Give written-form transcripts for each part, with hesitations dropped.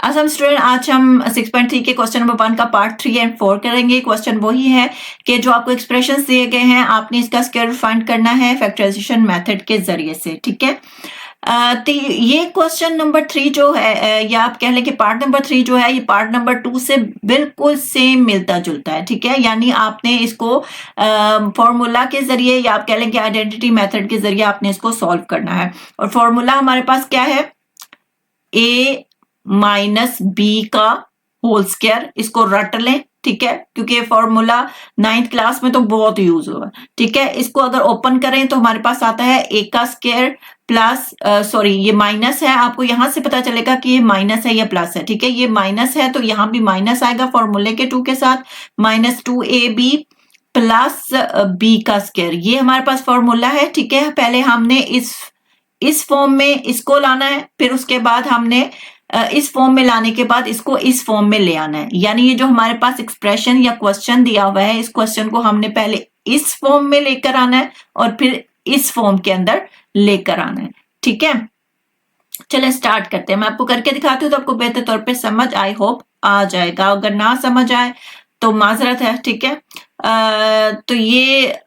Assam student, आज हम 6.3 के क्वेश्चन नंबर 1 का पार्ट 3 एंड 4 करेंगे। क्वेश्चन वही है कि जो आपको एक्सप्रेशंस दिए गए हैं आपने इसका स्क्वायर रूट फाइंड करना है फैक्टराइजेशन मेथड के जरिए से, ठीक है। तो ये क्वेश्चन नंबर 3 जो है, या आप कह लें कि पार्ट नंबर 3 जो है, ये पार्ट नंबर 2 से बिल्कुल सेम मिलता जुलता है, ठीक है। यानी आपने इसको फॉर्मूला के जरिए या आप कह लें कि आइडेंटिटी मेथड के जरिए आपने इसको सॉल्व करना है। और फॉर्मूला हमारे पास क्या है, a माइनस बी का होल स्क्वायर, इसको रट लें, ठीक है, क्योंकि फॉर्मूला 9th क्लास में तो बहुत यूज हुआ, ठीक है। इसको अगर ओपन करें तो हमारे पास आता है a का स्क्वायर प्लस सॉरी ये माइनस है, आपको यहां से पता चलेगा कि ये माइनस है या प्लस है, ठीक है। ये माइनस है तो यहां भी माइनस आएगा फॉर्मूले के 2 के साथ, -2ab प्लस b का स्क्वायर, ये हमारे पास फॉर्मूला है, ठीक है। पहले हमने इस फॉर्म में इसको लाना है, फिर उसके बाद हमने इस फॉर्म में लाने के बाद इसको इस फॉर्म में ले आना है। यानी ये जो हमारे पास एक्सप्रेशन या क्वेश्चन दिया हुआ है, इस क्वेश्चन को हमने पहले इस फॉर्म में लेकर आना है और फिर इस फॉर्म के अंदर लेकर आना है, ठीक है। चलें स्टार्ट करते हैं, मैं आपको करके दिखाती हूँ तो आपको बेहतर तौर पे समझ आई होप आ जाएगा। अगर ना समझ आए तो माजरत है, ठीक है। तो ये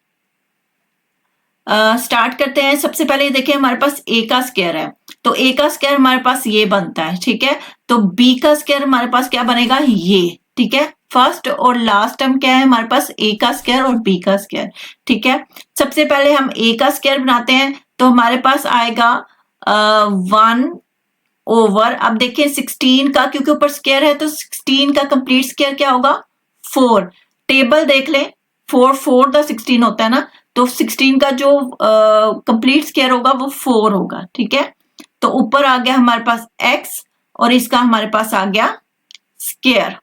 स्टार्ट करते हैं। सबसे पहले देखिए हमारे पास a का स्क्वायर है, तो a का स्क्वायर हमारे पास ये बनता है, ठीक है। तो b का स्क्वायर हमारे पास क्या बनेगा, ये, ठीक है। फर्स्ट और लास्ट टर्म क्या है हमारे पास, a का स्क्वायर और b का स्क्वायर, ठीक है। सबसे पहले हम a का स्क्वायर बनाते हैं तो हमारे पास आएगा 1 ओवर, अब देखिए 16 का, क्योंकि ऊपर स्क्वायर है तो 16 का कंप्लीट स्क्वायर क्या होगा, 4। टेबल देख लें, 4 4 द 16 होता है ना, तो 16 का जो कंप्लीट स्क्वायर होगा वो 4 होगा, ठीक है। तो ऊपर आ गया हमारे पास x और इसका हमारे पास आ गया स्क्वायर,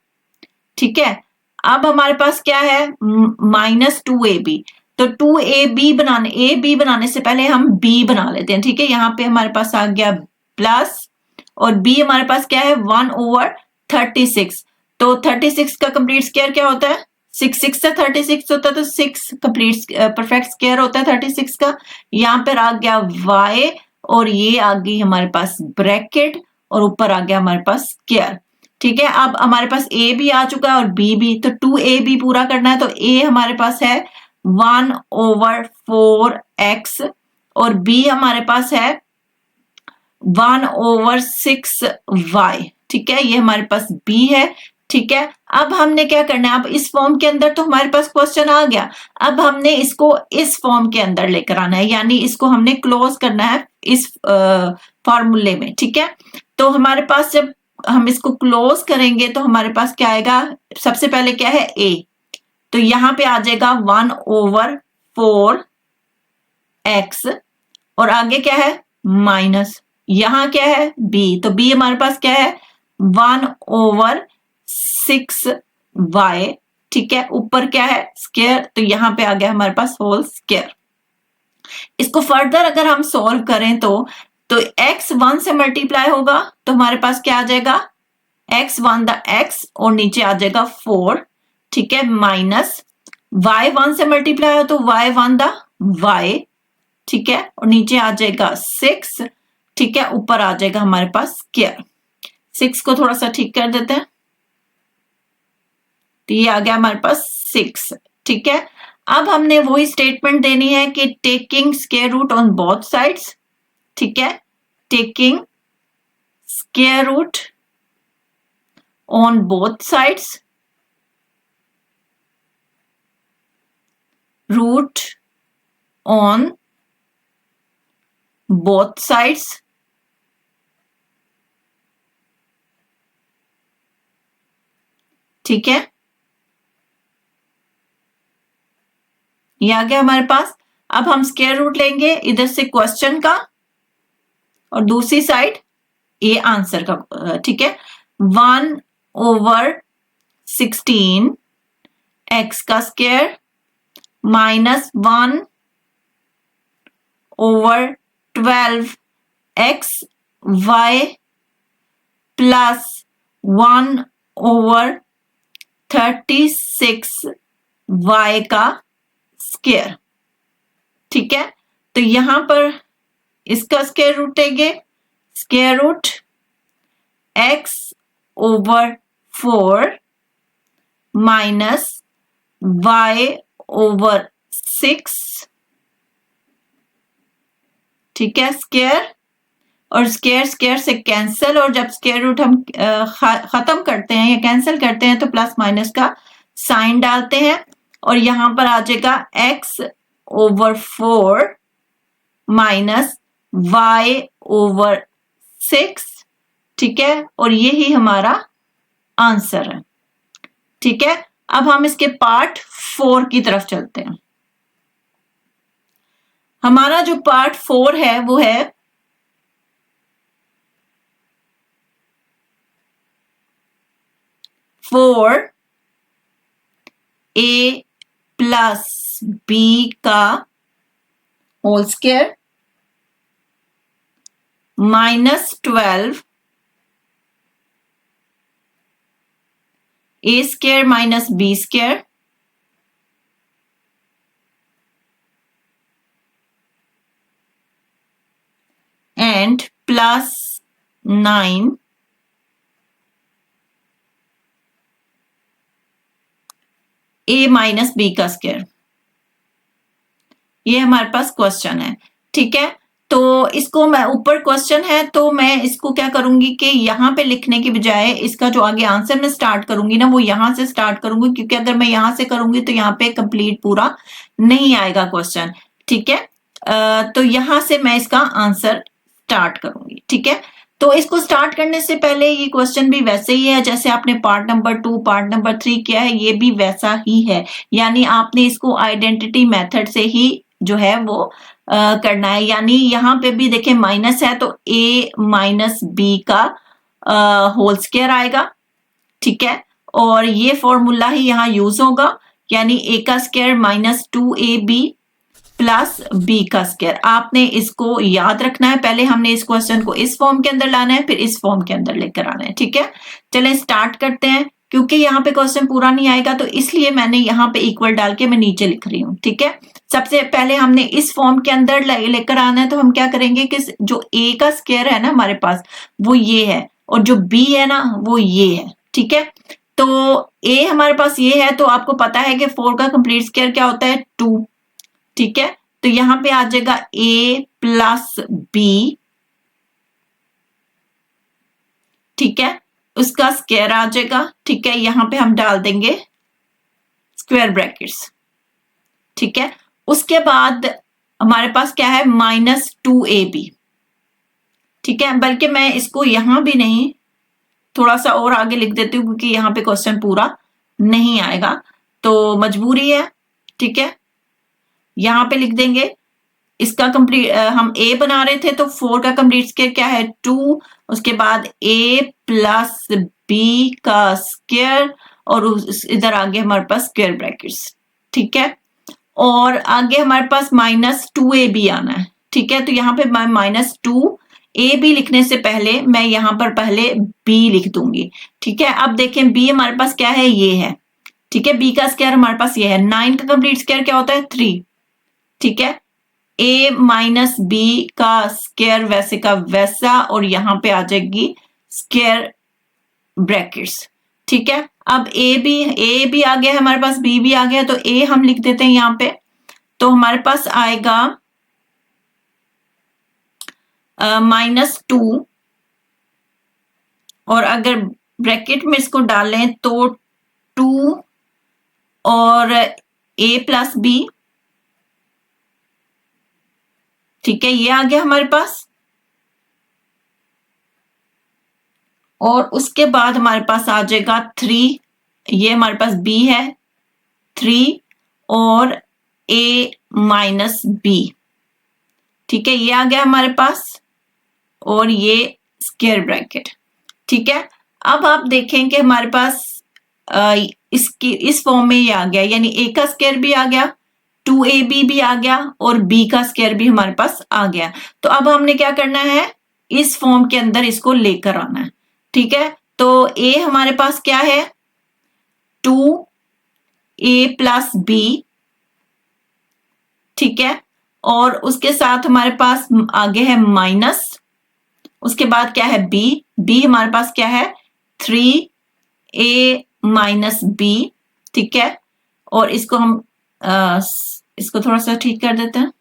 ठीक है। अब हमारे पास क्या है, -2ab, तो 2ab बनाने से पहले हम b बना लेते हैं, ठीक है। यहाँ पे हमारे पास आ गया प्लस और b हमारे पास क्या है 1 ओवर 36, तो 36 का कंप्लीट स्क्वायर क्या होता है, 6 से 36 होता है, तो 6 कंप्लीट परफेक्ट स्क्वायर होता है 36 का। यहाँ पर आ गया y और ये आ गई हमारे पास ब्रैकेट और ऊपर आ गया हमारे पास स्क्वायर, ठीक है। अब हमारे पास a भी आ चुका है और b भी, तो 2ab पूरा करना है, तो a हमारे पास है 1 ओवर 4x और b हमारे पास है 1 ओवर 6y, ठीक है। ये हमारे पास b है, ठीक है। अब हमने क्या करना है, अब इस फॉर्म के अंदर तो हमारे पास क्वेश्चन आ गया, अब हमने इसको इस फॉर्म के अंदर लेकर आना है, यानी इसको हमने क्लोज करना है इस फॉर्मूले में, ठीक है। तो हमारे पास जब हम इसको क्लोज करेंगे तो हमारे पास क्या आएगा, सबसे पहले क्या है a, तो यहां पे आ जाएगा 1 ओवर 4x और आगे क्या है माइनस, यहां क्या है b, तो b हमारे पास क्या है 1 ओवर 6y, ठीक है। ऊपर क्या है स्क्वायर, तो यहां पे आ गया हमारे पास होल स्क्वायर। इसको फर्दर अगर हम सॉल्व करें तो x 1 से मल्टीप्लाई होगा तो हमारे पास क्या आ जाएगा, x 1 द x और नीचे आ जाएगा 4, ठीक है, माइनस y 1 से मल्टीप्लाई हो तो y 1 द y, ठीक है, और नीचे आ जाएगा 6, ठीक है, ऊपर आ जाएगा हमारे पास स्क्वायर। 6 को थोड़ा सा ठीक कर देते हैं, तो ये आ गया हमारे पास 6, ठीक है। अब हमने वही स्टेटमेंट देनी है कि taking square root on both sides, ठीक है, taking square root on both sides, root on both sides, ठीक है, ये आ गया हमारे पास। अब हम स्क्वायर रूट लेंगे इधर से क्वेश्चन का और दूसरी साइड ये आंसर का, ठीक है। 1 ओवर 16 x का square minus 1 over 12 x y plus 1 over 36 y का स्क्वायर, ठीक है। तो यहां पर इसका स्क्वायर रूट लेंगे, square root x over 4 minus y over 6, ठीक है, स्क्वायर, और स्क्वायर स्क्वायर से कैंसिल, और जब स्क्वायर रूट हम खत्म करते हैं या कैंसिल करते हैं तो प्लस माइनस का साइन डालते हैं, और यहां पर आ जाएगा x over 4 minus y over 6, ठीक है, और यही हमारा आंसर है। ठीक है, अब हम इसके पार्ट 4 की तरफ चलते हैं। हमारा जो पार्ट 4 है वो है फोर ए प्लस बी का whole square minus 12 A square minus B square and plus 9 A minus B का स्क्वायर। ये हमारे पास क्वेश्चन है। ठीक है, तो इसको मैं ऊपर क्वेश्चन है तो मैं इसको क्या करूंगी कि यहाँ पे लिखने की बजाय इसका जो आगे आंसर में स्टार्ट करूंगी ना वो यहां से स्टार्ट करूंगी, क्योंकि अगर मैं यहां से करूंगी तो यहाँ पे कंप्लीट पूरा नहीं आएगा क्वेश्चन। ठीक है, तो यहां से मैं इसका आंसर स्टार्ट करूंगी। ठीक है, तो इसको स्टार्ट करने से पहले ये क्वेश्चन भी वैसे ही है जैसे आपने पार्ट नंबर 2 पार्ट नंबर 3 किया है, ये भी वैसा ही है, यानी आपने इसको आइडेंटिटी मेथड से ही जो है वो करना है। यानी यहाँ पे भी देखें माइनस है तो a माइनस बी का होल स्क्वायर आएगा। ठीक है, और ये फॉर्मूला ही यहाँ यूज होगा, यानी a का square minus 2ab plus b का स्क्वायर। आपने इसको याद रखना है, पहले हमने इस क्वेश्चन को इस फॉर्म के अंदर लाना है, फिर इस फॉर्म के अंदर लेकर आना है। ठीक है, चलें स्टार्ट करते हैं। क्योंकि यहाँ पे क्वेश्चन पूरा नहीं आएगा तो इसलिए मैंने यहाँ पे इक्वल डाल के मैं नीचे लिख रही हूँ। ठीक है, सबसे पहले हमने इस फॉर्म के अंदर लेकर आना है, तो हम क्या करेंगे कि जो a का स्क्वायर है ना हमारे पास वो ये है, और जो b है ना वो ये है। ठीक है, तो a हमारे पास ये है, तो आपको पता है कि 4 का कंप्लीट स्क्वायर क्या होता है 2। ठीक है, तो यहां पे आ जाएगा a प्लस बी, ठीक है, उसका स्क्वायर आ जाएगा। ठीक है, यहां पे हम डाल देंगे स्क्वायर ब्रैकेट्स। ठीक है, उसके बाद हमारे पास क्या है माइनस 2ab। ठीक है, बल्कि मैं इसको यहां भी नहीं, थोड़ा सा और आगे लिख देती हूँ क्योंकि यहाँ पे क्वेश्चन पूरा नहीं आएगा तो मजबूरी है। ठीक है, यहां पे लिख देंगे इसका कंप्लीट, हम a बना रहे थे तो 4 का कंप्लीट स्क्वायर क्या है 2, उसके बाद a प्लस बी का स्क्वायर, और इधर आगे हमारे पास स्क्वायर ब्रैकेट्स। ठीक है, और आगे हमारे पास माइनस 2ab आना है। ठीक है, तो यहाँ पे मैं माइनस 2ab लिखने से पहले मैं यहाँ पर पहले b लिख दूंगी। ठीक है, अब देखें b हमारे पास क्या है ये है। ठीक है, b का स्क्वायर हमारे पास ये है। 9 का कंप्लीट स्क्वायर क्या होता है 3। ठीक है, a माइनस बी का स्क्वायर वैसे का वैसा, और यहां पे आ जाएगी स्क्वायर ब्रैकेट्स। ठीक है, अब a भी आ गया हमारे पास, b भी आ गया, तो a हम लिख देते हैं यहां पे, तो हमारे पास आएगा -2, और अगर ब्रैकेट में इसको डालें तो 2 और a प्लस बी। ठीक है, ये आ गया हमारे पास, और उसके बाद हमारे पास आ जाएगा 3, ये हमारे पास b है 3 और a माइनस बी। ठीक है, ये आ गया हमारे पास, और ये स्क्वायर ब्रैकेट। ठीक है, अब आप देखें कि हमारे पास इसकी इस फॉर्म में ये आ गया, यानी a का स्क्वायर भी आ गया, 2ab भी आ गया, और b का स्क्वायर भी हमारे पास आ गया। तो अब हमने क्या करना है इस फॉर्म के अंदर इसको लेकर आना है। ठीक है, तो a हमारे पास क्या है 2a प्लस बी। ठीक है, और उसके साथ हमारे पास आगे है माइनस, उसके बाद क्या है b हमारे पास क्या है 3a माइनस बी, ठीक है। और इसको हम इसको थोड़ा सा ठीक कर देते हैं।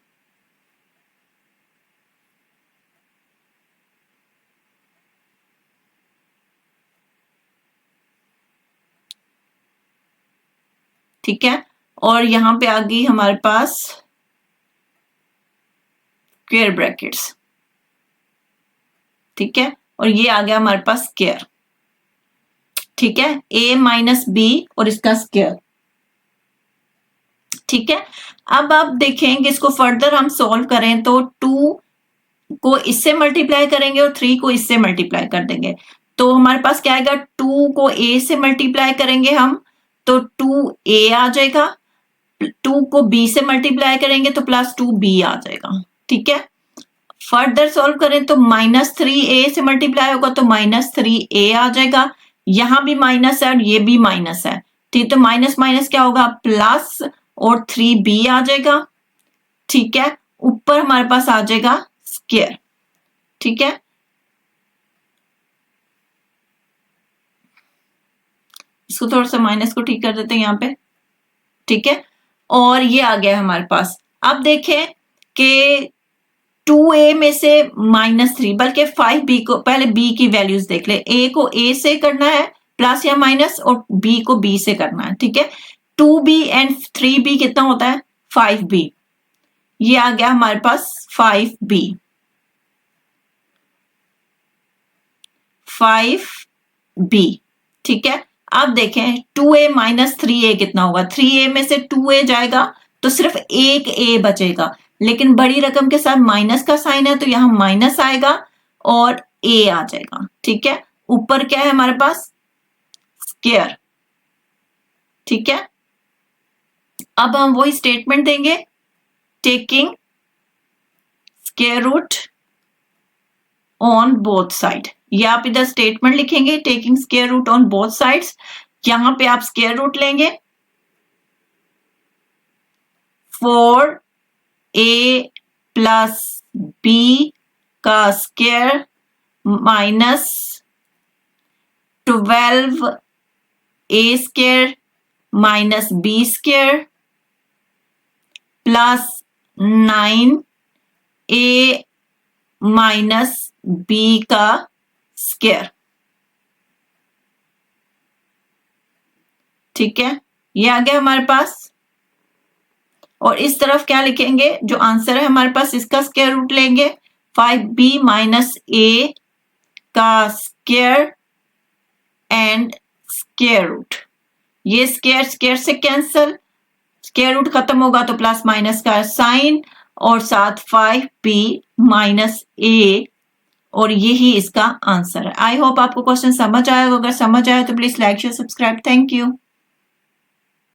ठीक है, और यहां पे आ गई हमारे पास स्क्वायर ब्रैकेट्स, ठीक है, और ये आ गया हमारे पास स्क्वायर, ठीक है, a माइनस बी और इसका स्क्वायर, ठीक है। अब आप देखें कि इसको फर्दर हम सॉल्व करें तो 2 को इससे मल्टीप्लाई करेंगे और 3 को इससे मल्टीप्लाई कर देंगे, तो हमारे पास क्या आएगा, 2 को a से मल्टीप्लाई करेंगे हम तो 2a आ जाएगा, 2 को b से मल्टीप्लाई करेंगे तो प्लस 2b आ जाएगा, ठीक है। फर्दर सॉल्व करें तो -3a से मल्टीप्लाई होगा तो -3a आ जाएगा, यहां भी माइनस है और ये भी माइनस है, ठीक, तो माइनस माइनस क्या होगा, प्लस और 3b आ जाएगा, ठीक है। ऊपर हमारे पास आ जाएगा स्क्वायर, ठीक है। इसको थोड़ा सा माइनस को ठीक कर देते हैं यहाँ पे, ठीक है, और ये आ गया हमारे पास। अब देखें कि 2a में से -3 बल्कि 5b को, पहले b की वैल्यूज देख ले, a को a से करना है प्लस या माइनस और b को b से करना है, ठीक है। 2b एंड 3b कितना होता है, 5b, ये आ गया हमारे पास 5b, 5b, ठीक है। अब देखें 2a माइनस 3a कितना होगा, 3a में से 2a जाएगा तो सिर्फ एक a बचेगा, लेकिन बड़ी रकम के साथ माइनस का साइन है तो यहां माइनस आएगा और a आ जाएगा, ठीक है। ऊपर क्या है हमारे पास, स्क्वायर, ठीक है। अब हम वही स्टेटमेंट देंगे, taking square root on both side, या आप इधर स्टेटमेंट लिखेंगे taking square root on both sides, यहां पे आप स्क्वायर रूट लेंगे 4a प्लस b का square minus 12a square minus b square plus 9a minus b का स्क्वायर, ठीक है, ये आ गया हमारे पास। और इस तरफ क्या लिखेंगे, जो आंसर है हमारे पास इसका स्क्वायर रूट लेंगे 5b माइनस a का स्क्वायर एंड स्क्वायर रूट, ये स्क्वायर स्क्वायर से कैंसल, स्क्वायर रूट खत्म होगा तो प्लस माइनस का साइन और साथ 5b माइनस a, और यही इसका आंसर है। आई होप आपको क्वेश्चन समझ आया होगा, अगर समझ आया तो please like share subscribe, thank you.